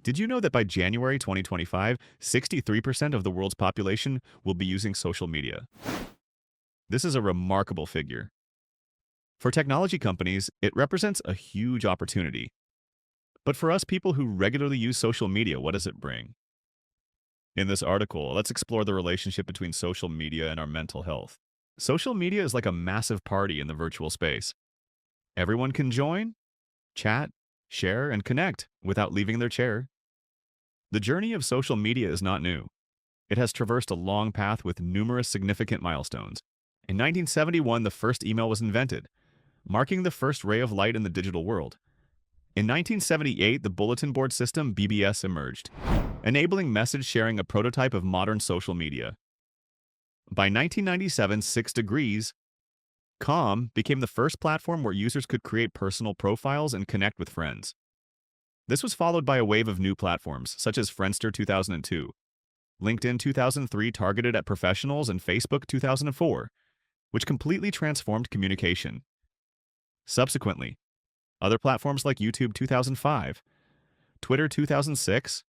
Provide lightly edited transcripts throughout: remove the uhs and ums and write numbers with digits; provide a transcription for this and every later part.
Did you know that by January 2025, 63% of the world's population will be using social media? This is a remarkable figure. For technology companies, it represents a huge opportunity. But for us people who regularly use social media, what does it bring? In this article, let's explore the relationship between social media and our mental health. Social media is like a massive party in the virtual space. Everyone can join, chat, share, and connect without leaving their chair. The journey of social media is not new. It has traversed a long path with numerous significant milestones. In 1971, the first email was invented, marking the first ray of light in the digital world. In 1978, the bulletin board system BBS emerged, enabling message sharing, a prototype of modern social media. By 1997, 6degrees.com became the first platform where users could create personal profiles and connect with friends. This was followed by a wave of new platforms, such as Friendster 2002, LinkedIn 2003 targeted at professionals, and Facebook 2004, which completely transformed communication. Subsequently, other platforms like YouTube 2005, Twitter 2006,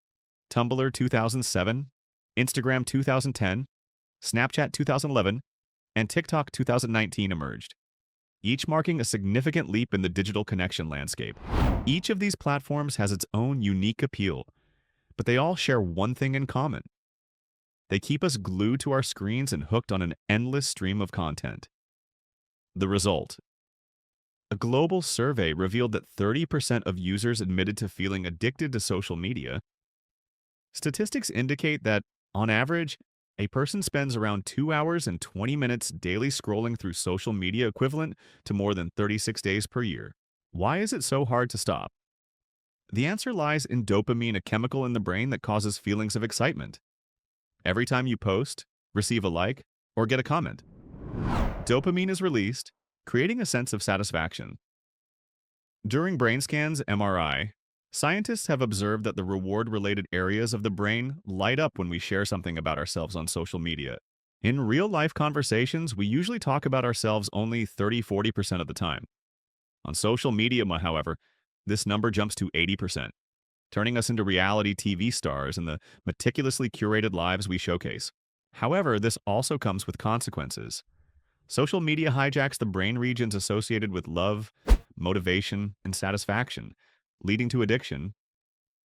Tumblr 2007, Instagram 2010, Snapchat 2011, and TikTok 2019 emerged, each marking a significant leap in the digital connection landscape. Each of these platforms has its own unique appeal, but they all share one thing in common. They keep us glued to our screens and hooked on an endless stream of content. The result: a global survey revealed that 30% of users admitted to feeling addicted to social media. Statistics indicate that, on average, a person spends around 2 hours and 20 minutes daily scrolling through social media, equivalent to more than 36 days per year. Why is it so hard to stop? The answer lies in dopamine, a chemical in the brain that causes feelings of excitement. Every time you post, receive a like, or get a comment, dopamine is released, creating a sense of satisfaction. During brain scans, MRI, scientists have observed that the reward-related areas of the brain light up when we share something about ourselves on social media. In real-life conversations, we usually talk about ourselves only 30–40% of the time. On social media, however, this number jumps to 80%, turning us into reality TV stars and the meticulously curated lives we showcase. However, this also comes with consequences. Social media hijacks the brain regions associated with love, motivation, and satisfaction, leading to addiction.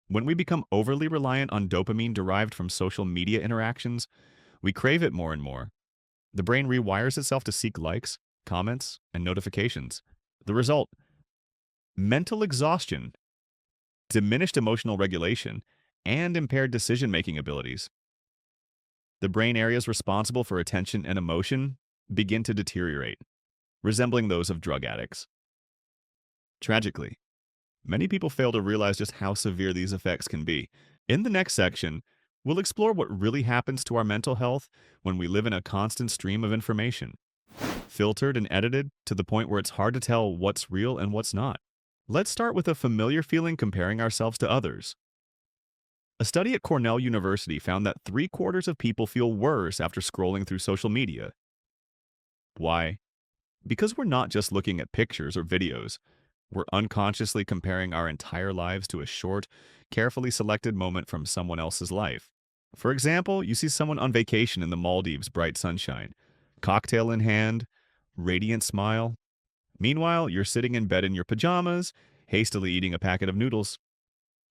When we become overly reliant on dopamine derived from social media interactions, we crave it more and more. The brain rewires itself to seek likes, comments, and notifications. The result: mental exhaustion, diminished emotional regulation, and impaired decision-making abilities. The brain areas responsible for attention and emotion begin to deteriorate, resembling those of drug addicts. Tragically, many people fail to realize just how severe these effects can be. In the next section, we'll explore what really happens to our mental health when we live in a constant stream of information, filtered and edited to the point where it's hard to tell what's real and what's not. Let's start with a familiar feeling: comparing ourselves to others. A study at Cornell University found that 3/4 of people feel worse after scrolling through social media. Why? Because we're not just looking at pictures or videos. We're unconsciously comparing our entire lives to a short, carefully selected moment from someone else's life. For example, you see someone on vacation in the Maldives, bright sunshine, cocktail in hand, radiant smile. Meanwhile, you're sitting in bed in your pajamas, hastily eating a packet of noodles.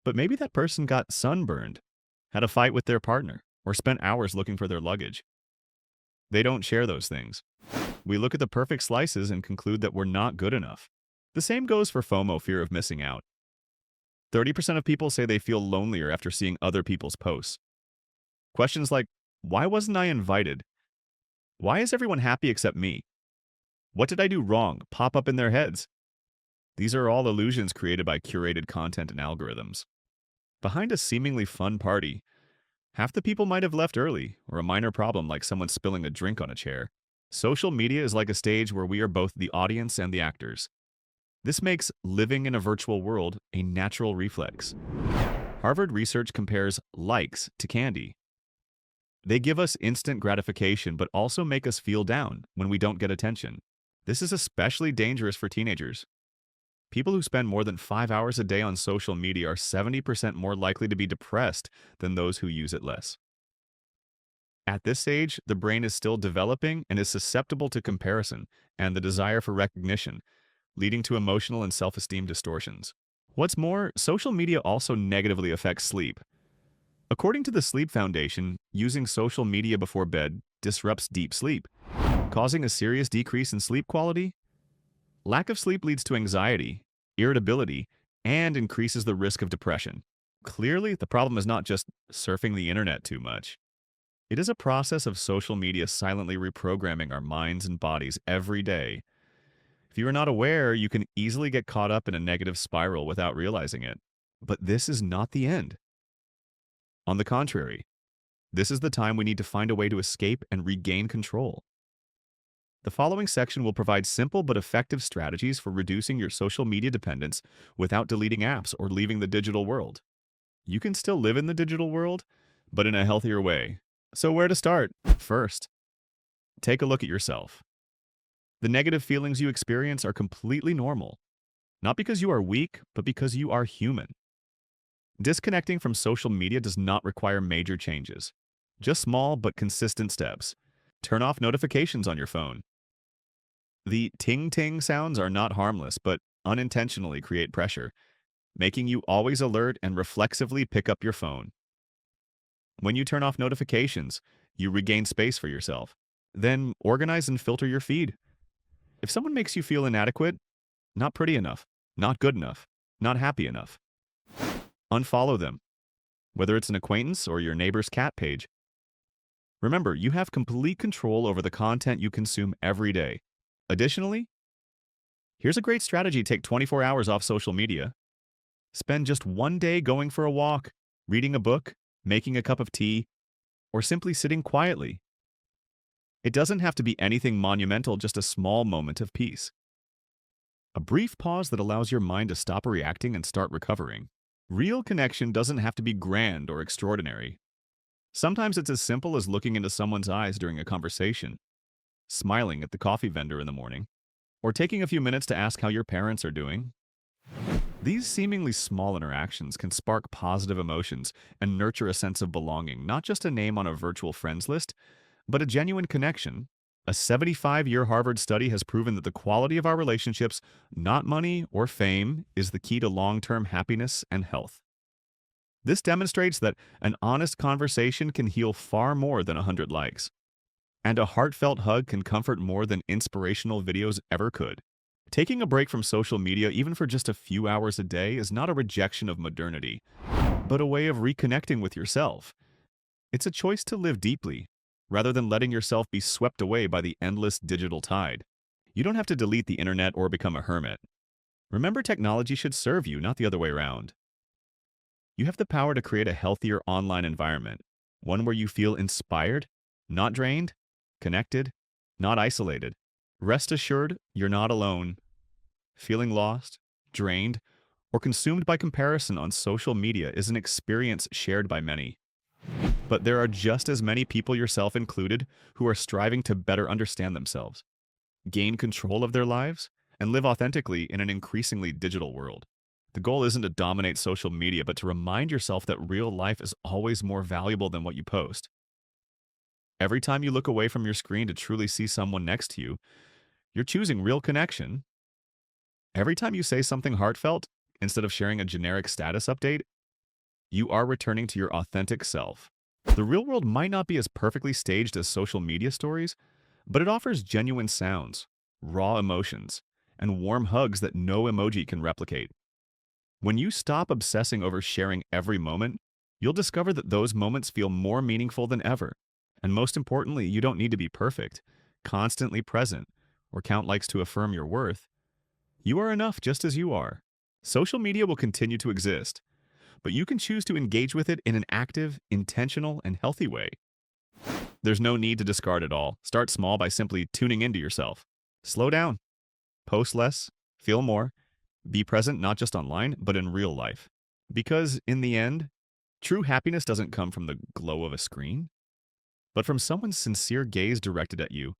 But maybe that person got sunburned, had a fight with their partner, or spent hours looking for their luggage. They don't share those things. We look at the perfect slices and conclude that we're not good enough. The same goes for FOMO, fear of missing out. 30% of people say they feel lonelier after seeing other people's posts. Questions like, why wasn't I invited? Why is everyone happy except me? What did I do wrong? Pop up in their heads. These are all illusions created by curated content and algorithms. Behind a seemingly fun party, half the people might have left early, or a minor problem like someone spilling a drink on a chair. Social media is like a stage where we are both the audience and the actors. This makes living in a virtual world a natural reflex. Harvard research compares likes to candy. They give us instant gratification but also make us feel down when we don't get attention. This is especially dangerous for teenagers. People who spend more than 5 hours a day on social media are 70% more likely to be depressed than those who use it less. At this stage, the brain is still developing and is susceptible to comparison and the desire for recognition, leading to emotional and self-esteem distortions. What's more, social media also negatively affects sleep. According to the Sleep Foundation, using social media before bed disrupts deep sleep, causing a serious decrease in sleep quality. Lack of sleep leads to anxiety, irritability, and increases the risk of depression. Clearly, the problem is not just surfing the internet too much. It is a process of social media silently reprogramming our minds and bodies every day. If you are not aware, you can easily get caught up in a negative spiral without realizing it. But this is not the end. On the contrary, this is the time we need to find a way to escape and regain control. The following section will provide simple but effective strategies for reducing your social media dependence without deleting apps or leaving the digital world. You can still live in the digital world, but in a healthier way. So where to start? First, take a look at yourself. The negative feelings you experience are completely normal, not because you are weak, but because you are human. Disconnecting from social media does not require major changes, just small but consistent steps. Turn off notifications on your phone. The ting-ting sounds are not harmless, but unintentionally create pressure, making you always alert and reflexively pick up your phone. When you turn off notifications, you regain space for yourself. Then organize and filter your feed. If someone makes you feel inadequate, not pretty enough, not good enough, not happy enough, unfollow them, whether it's an acquaintance or your neighbor's cat page. Remember, you have complete control over the content you consume every day. Additionally, here's a great strategy: take 24 hours off social media. Spend just one day going for a walk, reading a book, making a cup of tea, or simply sitting quietly. It doesn't have to be anything monumental, just a small moment of peace. A brief pause that allows your mind to stop reacting and start recovering. Real connection doesn't have to be grand or extraordinary. Sometimes it's as simple as looking into someone's eyes during a conversation, smiling at the coffee vendor in the morning, or taking a few minutes to ask how your parents are doing. These seemingly small interactions can spark positive emotions and nurture a sense of belonging, not just a name on a virtual friends list, but a genuine connection. A 75-year Harvard study has proven that the quality of our relationships, not money or fame, is the key to long-term happiness and health. This demonstrates that an honest conversation can heal far more than 100 likes. And a heartfelt hug can comfort more than inspirational videos ever could. Taking a break from social media, even for just a few hours a day, is not a rejection of modernity, but a way of reconnecting with yourself. It's a choice to live deeply, rather than letting yourself be swept away by the endless digital tide. You don't have to delete the internet or become a hermit. Remember, technology should serve you, not the other way around. You have the power to create a healthier online environment, one where you feel inspired, not drained, connected, not isolated. Rest assured, you're not alone. Feeling lost, drained, or consumed by comparison on social media is an experience shared by many. But there are just as many people, yourself included, who are striving to better understand themselves, gain control of their lives, and live authentically in an increasingly digital world. The goal isn't to dominate social media, but to remind yourself that real life is always more valuable than what you post. Every time you look away from your screen to truly see someone next to you, you're choosing real connection. Every time you say something heartfelt, instead of sharing a generic status update, you are returning to your authentic self. The real world might not be as perfectly staged as social media stories, but it offers genuine sounds, raw emotions, and warm hugs that no emoji can replicate. When you stop obsessing over sharing every moment, you'll discover that those moments feel more meaningful than ever. And most importantly, you don't need to be perfect, constantly present, or count likes to affirm your worth. You are enough just as you are. Social media will continue to exist, but you can choose to engage with it in an active, intentional, and healthy way. There's no need to discard it all. Start small by simply tuning into yourself. Slow down. Post less. Feel more. Be present not just online, but in real life. Because, in the end, true happiness doesn't come from the glow of a screen, but from someone's sincere gaze directed at you.